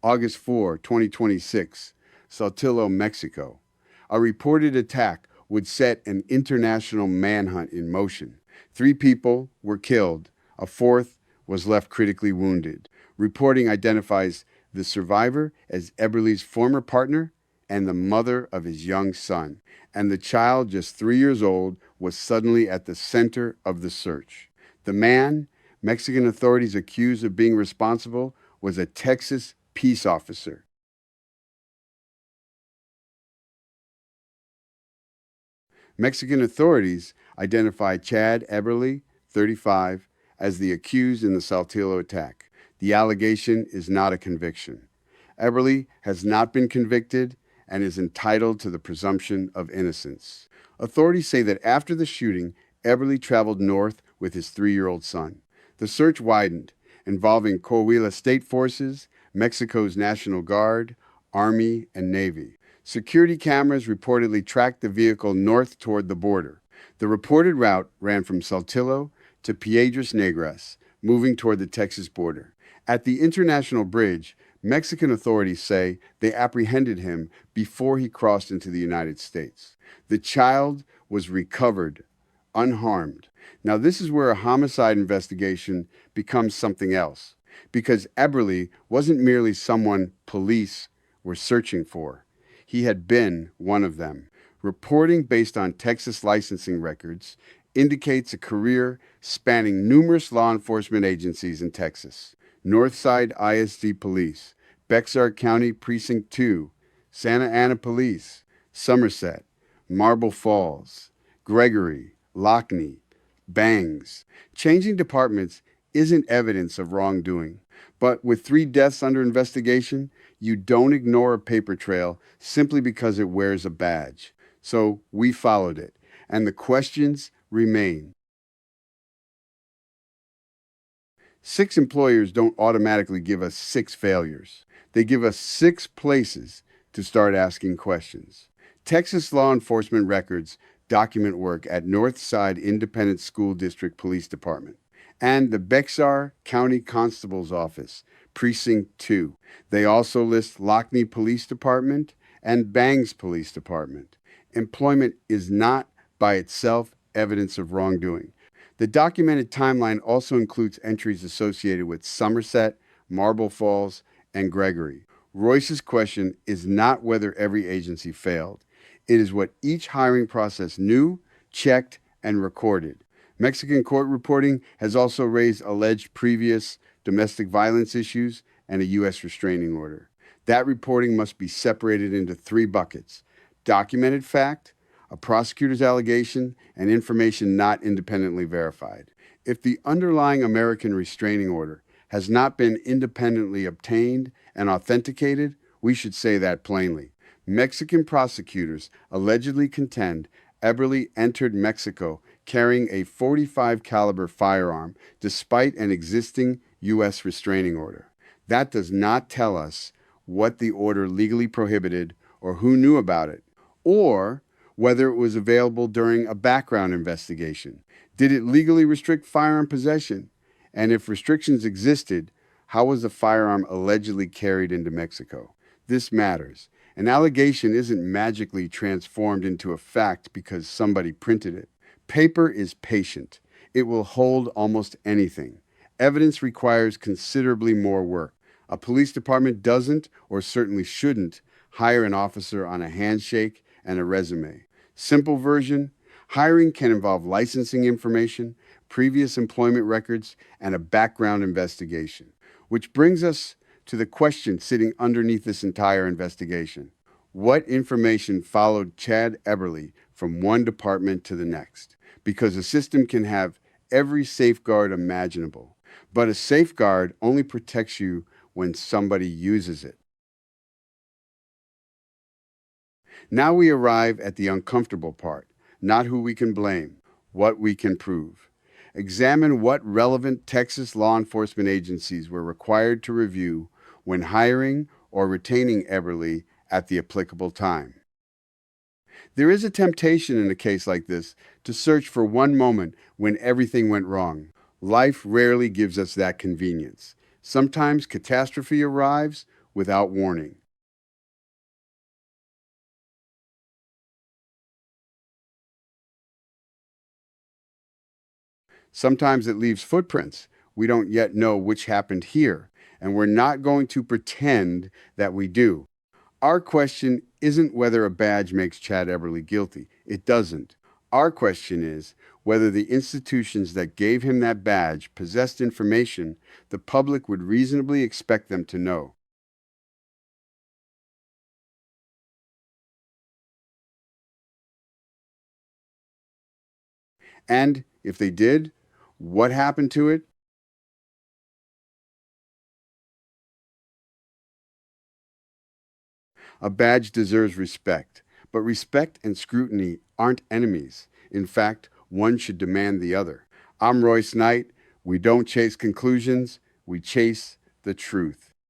August 4, 2026, Saltillo, Mexico. A reported attack would set an international manhunt in motion. 3 people were killed. A fourth was left critically wounded. Reporting identifies the survivor as Eberle's former partner and the mother of his young son. And the child, just 3 years old, was suddenly at the center of the search. The man Mexican authorities accused of being responsible was a Texas peace officer. Mexican authorities identified Chad Eberle, 35, as the accused in the Saltillo attack. The allegation is not a conviction. Eberle has not been convicted and is entitled to the presumption of innocence. Authorities say that after the shooting, Eberle traveled north with his 3-year-old son. The search widened, involving Coahuila State Forces, Mexico's National Guard, Army, and Navy. Security cameras reportedly tracked the vehicle north toward the border. The reported route ran from Saltillo to Piedras Negras, moving toward the Texas border. At the international bridge, Mexican authorities say they apprehended him before he crossed into the United States. The child was recovered unharmed. Now, this is where a homicide investigation becomes something else, because Eberle wasn't merely someone police were searching for. He had been one of them. Reporting based on Texas licensing records indicates a career spanning numerous law enforcement agencies in Texas: Northside ISD Police, Bexar County Precinct 2, Santa Ana Police, Somerset, Marble Falls, Gregory, Lockney, Bangs. Changing departments isn't evidence of wrongdoing, but with 3 deaths under investigation, you don't ignore a paper trail simply because it wears a badge. So we followed it, and the questions remain. 6 employers don't automatically give us 6 failures. They give us 6 places to start asking questions. Texas law enforcement records document work at Northside Independent School District Police Department and the Bexar County Constable's Office, Precinct 2. They also list Lockney Police Department and Bangs Police Department. Employment is not by itself evidence of wrongdoing. The documented timeline also includes entries associated with Somerset, Marble Falls, and Gregory. Royce's question is not whether every agency failed. It is what each hiring process knew, checked, and recorded. Mexican court reporting has also raised alleged previous domestic violence issues and a U.S. restraining order. That reporting must be separated into 3 buckets: documented fact, a prosecutor's allegation, and information not independently verified. If the underlying American restraining order has not been independently obtained and authenticated, we should say that plainly. Mexican prosecutors allegedly contend Eberle entered Mexico carrying a .45 caliber firearm despite an existing U.S. restraining order. That does not tell us what the order legally prohibited or who knew about it, or whether it was available during a background investigation. Did it legally restrict firearm possession? And if restrictions existed, how was the firearm allegedly carried into Mexico? This matters. An allegation isn't magically transformed into a fact because somebody printed it. Paper is patient. It will hold almost anything. Evidence requires considerably more work. A police department doesn't, or certainly shouldn't, hire an officer on a handshake and a resume. Simple version: hiring can involve licensing information, previous employment records, and a background investigation. Which brings us to the question sitting underneath this entire investigation. What information followed Chad Eberle from one department to the next? Because a system can have every safeguard imaginable, but a safeguard only protects you when somebody uses it. Now we arrive at the uncomfortable part, not who we can blame, what we can prove. Examine what relevant Texas law enforcement agencies were required to review when hiring or retaining Eberle at the applicable time. There is a temptation in a case like this to search for one moment when everything went wrong. Life rarely gives us that convenience. Sometimes catastrophe arrives without warning. Sometimes it leaves footprints. We don't yet know which happened here, and we're not going to pretend that we do. Our question isn't whether a badge makes Chad Eberle guilty. It doesn't. Our question is whether the institutions that gave him that badge possessed information the public would reasonably expect them to know. And if they did, what happened to it? A badge deserves respect, but respect and scrutiny aren't enemies. In fact, one should demand the other. I'm Royce Knight. We don't chase conclusions, we chase the truth.